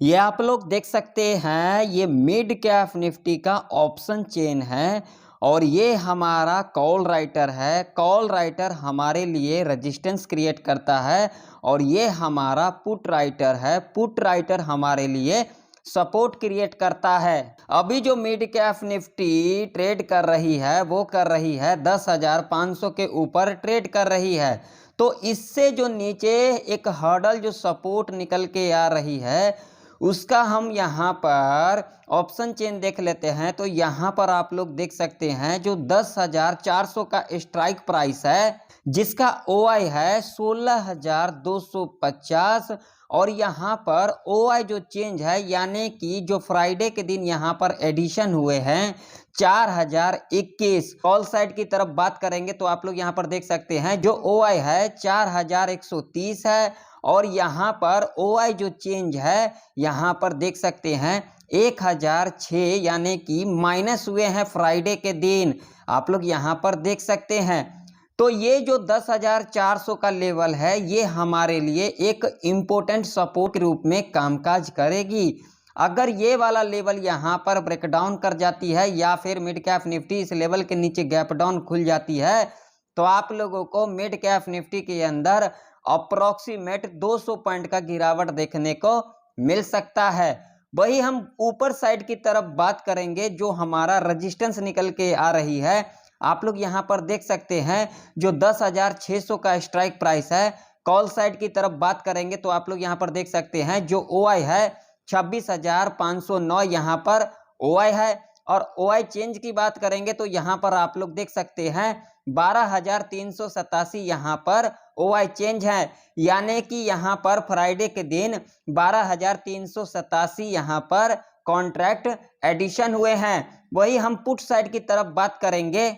ये आप लोग देख सकते हैं, ये मिड कैप निफ्टी का ऑप्शन चेन है और ये हमारा कॉल राइटर है। कॉल राइटर हमारे लिए रेजिस्टेंस क्रिएट करता है और ये हमारा पुट राइटर है। पुट राइटर हमारे लिए सपोर्ट क्रिएट करता है। अभी जो मिड कैप निफ्टी ट्रेड कर रही है वो कर रही है 10,500 के ऊपर ट्रेड कर रही है। तो इससे जो नीचे एक हर्डल जो सपोर्ट निकल के आ रही है उसका हम यहाँ पर ऑप्शन चेन देख लेते हैं। तो यहाँ पर आप लोग देख सकते हैं जो 10,400 का स्ट्राइक प्राइस है, जिसका ओआई है 16,250 और यहाँ पर ओआई जो चेंज है यानी कि जो फ्राइडे के दिन यहाँ पर एडिशन हुए हैं 4,021। कॉल साइड की तरफ बात करेंगे तो आप लोग यहाँ पर देख सकते हैं जो ओआई है 4,130 है और यहाँ पर ओआई जो चेंज है यहाँ पर देख सकते हैं 1,006 यानी कि माइनस हुए हैं फ्राइडे के दिन। आप लोग यहाँ पर देख सकते हैं। तो ये जो 10,400 का लेवल है ये हमारे लिए एक इम्पोर्टेंट सपोर्ट के रूप में कामकाज करेगी। अगर ये वाला लेवल यहाँ पर ब्रेकडाउन कर जाती है या फिर मिड कैप निफ्टी इस लेवल के नीचे गैप डाउन खुल जाती है तो आप लोगों को मिड कैप निफ्टी के अंदर अप्रोक्सीमेट 200 पॉइंट का गिरावट देखने को मिल सकता है। वही हम ऊपर साइड की तरफ बात करेंगे जो हमारा रेजिस्टेंस निकल के आ रही है। आप लोग यहाँ पर देख सकते हैं जो 10,600 का स्ट्राइक प्राइस है। कॉल साइड की तरफ बात करेंगे तो आप लोग यहाँ पर देख सकते हैं जो ओआई है 26,509 यहाँ पर ओआई है। और ओआई चेंज की बात करेंगे तो यहाँ पर आप लोग देख सकते हैं 12,387 यहाँ पर ओआई चेंज है यानी कि यहाँ पर फ्राइडे के दिन 12,387 यहाँ पर कॉन्ट्रैक्ट एडिशन हुए हैं। वही हम पुट साइड की तरफ बात करेंगे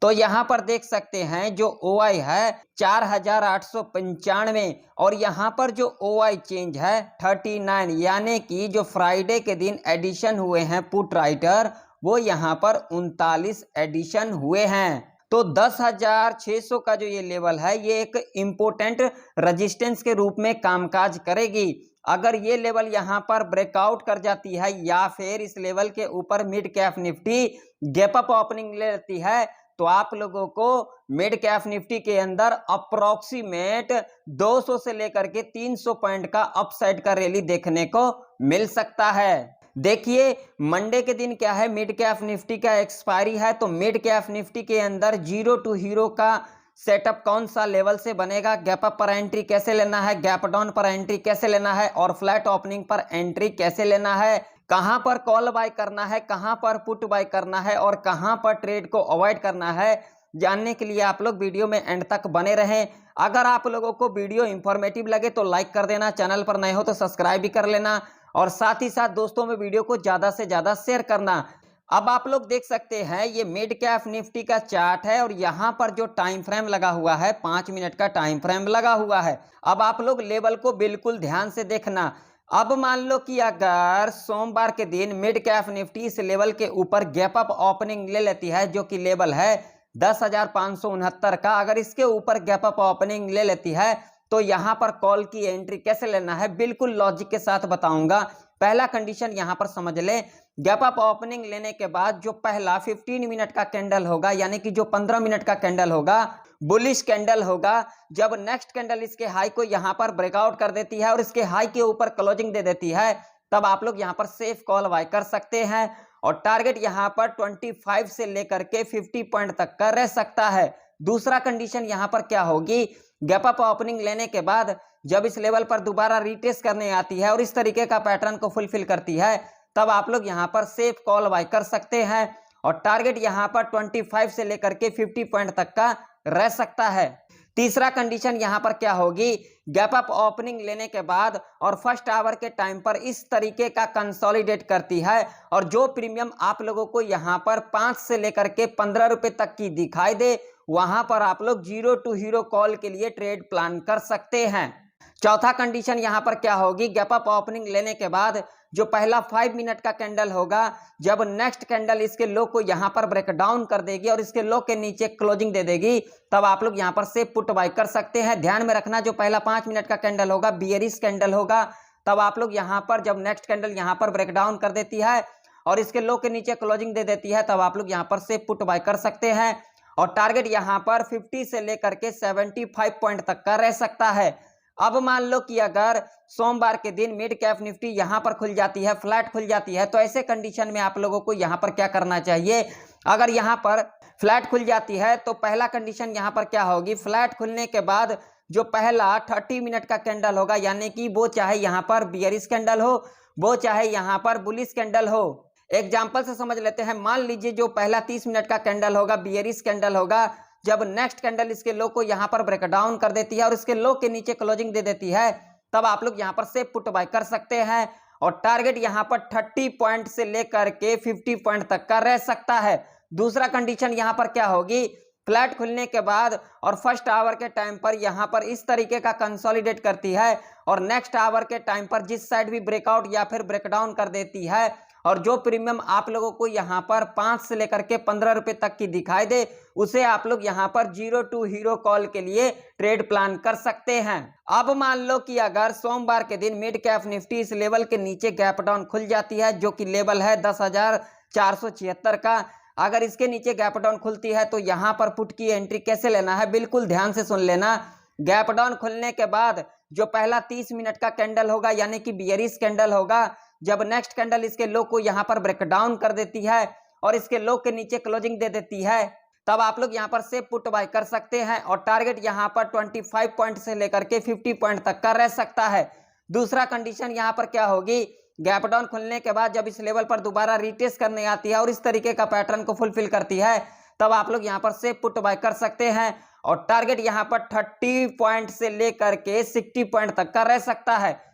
तो यहाँ पर देख सकते हैं जो ओआई है 4,895 और यहाँ पर जो ओआई चेंज है 39 यानी कि जो फ्राइडे के दिन एडिशन हुए हैं पुट राइटर वो यहाँ पर 39 एडिशन हुए हैं। तो 10,600 का जो ये लेवल है ये एक इम्पोर्टेंट रेजिस्टेंस के रूप में कामकाज करेगी। अगर ये लेवल यहाँ पर ब्रेकआउट कर जाती है या फिर इस लेवल के ऊपर mid cap Nifty gap up opening ले लेती है तो आप लोगों को मिड कैप निफ्टी के अंदर अप्रोक्सीमेट 200 से लेकर के 300 पॉइंट का अपसाइड का रैली देखने को मिल सकता है। देखिए मंडे के दिन क्या है, मिड कैप निफ्टी का एक्सपायरी है। तो मिड कैप निफ्टी के अंदर जीरो टू हीरो का सेटअप कौन सा लेवल से बनेगा, गैप अप पर एंट्री कैसे लेना है, गैप डाउन पर एंट्री कैसे लेना है और फ्लैट ओपनिंग पर एंट्री कैसे लेना है, कहां पर कॉल बाय करना है, कहां पर पुट बाय करना है और कहां पर ट्रेड को अवॉइड करना है, जानने के लिए आप लोग वीडियो में एंड तक बने रहें। अगर आप लोगों को वीडियो इंफॉर्मेटिव लगे तो लाइक कर देना, चैनल पर नए हो तो सब्सक्राइब भी कर लेना और साथ ही साथ दोस्तों में वीडियो को ज्यादा से ज्यादा शेयर करना। अब आप लोग देख सकते हैं ये मिड कैप निफ्टी का चार्ट है और यहाँ पर जो टाइम फ्रेम लगा हुआ है 5 मिनट का टाइम फ्रेम लगा हुआ है। अब आप लोग लेवल को बिल्कुल ध्यान से देखना। अब मान लो कि अगर सोमवार के दिन मिड कैप निफ्टी इस लेवल के ऊपर गैप अप ओपनिंग ले लेती है जो कि लेवल है 10,569 का, अगर इसके ऊपर गैप अप ओपनिंग ले लेती है तो यहाँ पर कॉल की एंट्री कैसे लेना है बिल्कुल लॉजिक के साथ बताऊंगा। पहला कंडीशन यहाँ पर समझ ले, गैप अप ओपनिंग लेने के बाद जो पहला 15 मिनट का कैंडल होगा यानी कि जो 15 मिनट का कैंडल होगा बुलिश कैंडल होगा। जब नेक्स्ट कैंडल इसके हाई को यहाँ पर ब्रेकआउट कर देती है और इसके हाई के ऊपर क्लोजिंग दे देती है तब आप लोग यहाँ पर सेफ कॉल बाय कर सकते हैं और टारगेट यहाँ पर 25 से लेकर के 50 पॉइंट तक का रह सकता है। दूसरा कंडीशन यहाँ पर क्या होगी, गैप अप ओपनिंग लेने के बाद जब इस लेवल पर दोबारा रीटेस्ट करने आती है और इस तरीके का पैटर्न को फुलफिल करती है तब आप लोग यहाँ पर सेफ कॉल बाय कर सकते हैं और टारगेट यहाँ पर 25 से लेकर के 50 पॉइंट तक का रह सकता है। तीसरा कंडीशन यहाँ पर क्या होगी, गैप अप ओपनिंग लेने के बाद और फर्स्ट आवर के टाइम पर इस तरीके का कंसोलिडेट करती है और जो प्रीमियम आप लोगों को यहाँ पर 5 से लेकर के 15 रुपए तक की दिखाई दे वहां पर आप लोग जीरो टू हीरो कॉल के लिए ट्रेड प्लान कर सकते हैं। चौथा कंडीशन यहाँ पर क्या होगी, गैप अप ओपनिंग लेने के बाद जो पहला 5 मिनट का कैंडल होगा जब नेक्स्ट कैंडल इसके लो को यहाँ पर ब्रेक डाउन कर देगी और इसके लो के नीचे क्लोजिंग दे देगी तब आप लोग यहाँ पर से पुट बाय कर सकते हैं। ध्यान में रखना जो पहला 5 मिनट का कैंडल होगा बियरिश कैंडल होगा तब आप लोग यहाँ पर जब नेक्स्ट कैंडल यहाँ पर ब्रेकडाउन कर देती है और इसके लो के नीचे क्लोजिंग दे देती है, तब आप लोग यहाँ पर से पुट बाय कर सकते हैं। और टारगेट यहाँ पर 50 से लेकर के 75 पॉइंट तक का रह सकता है। अब मान लो कि अगर सोमवार के दिन मिड कैप निफ्टी यहां पर खुल जाती है, फ्लैट खुल जाती है, तो ऐसे कंडीशन में आप लोगों को यहां पर क्या करना चाहिए? अगर यहां पर फ्लैट खुल जाती है तो पहला कंडीशन यहां पर क्या होगी? फ्लैट खुलने के बाद जो पहला 30 मिनट का कैंडल होगा, यानी कि वो चाहे यहां पर बियरिश कैंडल हो, वो चाहे यहां पर बुलिश कैंडल हो। एग्जाम्पल से समझ लेते हैं। मान लीजिए जो पहला 30 मिनट का कैंडल होगा, बियरिश कैंडल होगा, जब नेक्स्ट कैंडल इसके लो को यहां पर ब्रेकडाउन कर देती है और इसके लो के नीचे क्लोजिंग दे देती है, तब आप लोग यहां पर से पुट बाय कर सकते हैं। और टारगेट यहां पर 30 पॉइंट से लेकर के 50 पॉइंट तक का रह सकता है। दूसरा कंडीशन यहां पर क्या होगी? फ्लैट खुलने के बाद और फर्स्ट आवर के टाइम पर यहां पर इस तरीके का कंसोलिडेट करती है और नेक्स्ट आवर के टाइम पर जिस साइड भी ब्रेकआउट या फिर ब्रेकडाउन कर देती है और जो प्रीमियम आप लोगों को यहां पर 5 से लेकर के 15 रुपए तक की दिखाई दे, उसे आप लोग यहां पर 0 टू हीरो कॉल के लिए ट्रेड प्लान कर सकते हैं। अब मान लो कि अगर सोमवार के दिन मिड कैप निफ्टी इस लेवल के नीचे गैप डाउन खुल जाती है, जो कि लेवल है 10,476 का, अगर इसके नीचे गैप डाउन खुलती है तो यहां पर पुट की एंट्री कैसे लेना है, बिल्कुल ध्यान से सुन लेना। गैप डाउन खुलने के बाद जो पहला 30 मिनट का कैंडल होगा, यानी कि बियरिश कैंडल होगा, जब नेक्स्ट कैंडल इसके लो को यहां पर ब्रेकडाउन कर देती है और इसके लो के नीचे क्लोजिंग दे देती है, तब आप लोग यहां पर से पुट बाय कर सकते हैं। और टारगेट यहां पर 25 पॉइंट से लेकर के 50 पॉइंट तक का रह सकता है। दूसरा कंडीशन यहां पर क्या होगी? गैप डाउन खुलने के बाद जब इस लेवल पर दोबारा रिटेस्ट करने आती है और इस तरीके का पैटर्न को फुलफिल करती है, तब आप लोग यहां पर से पुट बाय कर सकते हैं। और टारगेट यहां पर 30 पॉइंट से लेकर के 60 पॉइंट तक का रह सकता है।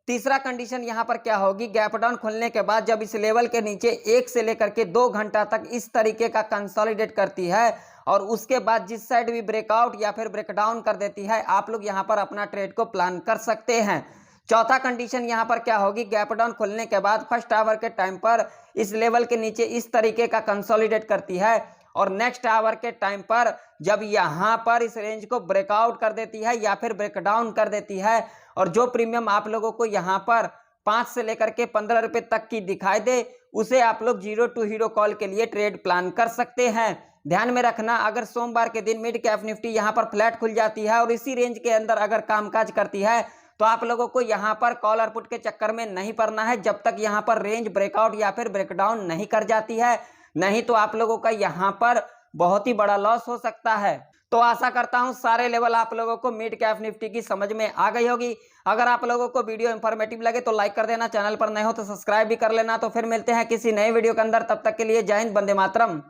तीसरा कंडीशन यहां पर क्या होगी? गैप डाउन खुलने के बाद जब इस लेवल के नीचे 1 से लेकर के 2 घंटा तक इस तरीके का कंसोलिडेट करती है और उसके बाद जिस साइड भी ब्रेकआउट या फिर ब्रेकडाउन कर देती है, आप लोग यहां पर अपना ट्रेड को प्लान कर सकते हैं। चौथा कंडीशन यहां पर क्या होगी? गैप डाउन खुलने के बाद फर्स्ट आवर के टाइम पर इस लेवल के नीचे इस तरीके का कंसोलिडेट करती है और नेक्स्ट आवर के टाइम पर जब यहां पर इस रेंज को ब्रेकआउट कर देती है या फिर ब्रेकडाउन कर देती है और जो प्रीमियम आप लोगों को यहां पर 5 से लेकर के 15 रुपए तक की दिखाई दे, उसे आप लोग 0 टू हीरो कॉल के लिए ट्रेड प्लान कर सकते हैं। ध्यान में रखना, अगर सोमवार के दिन मिड कैप निफ्टी यहां पर फ्लैट खुल जाती है और इसी रेंज के अंदर अगर कामकाज करती है, तो आप लोगों को यहां पर कॉल और पुट के चक्कर में नहीं पड़ना है जब तक यहां पर रेंज ब्रेकआउट या फिर ब्रेकडाउन नहीं कर जाती है, नहीं तो आप लोगों का यहां पर बहुत ही बड़ा लॉस हो सकता है। तो आशा करता हूं सारे लेवल आप लोगों को मिड कैप निफ्टी की समझ में आ गई होगी। अगर आप लोगों को वीडियो इंफॉर्मेटिव लगे तो लाइक कर देना, चैनल पर नए हो तो सब्सक्राइब भी कर लेना। तो फिर मिलते हैं किसी नए वीडियो के अंदर, तब तक के लिए जय हिंद, वंदे मातरम।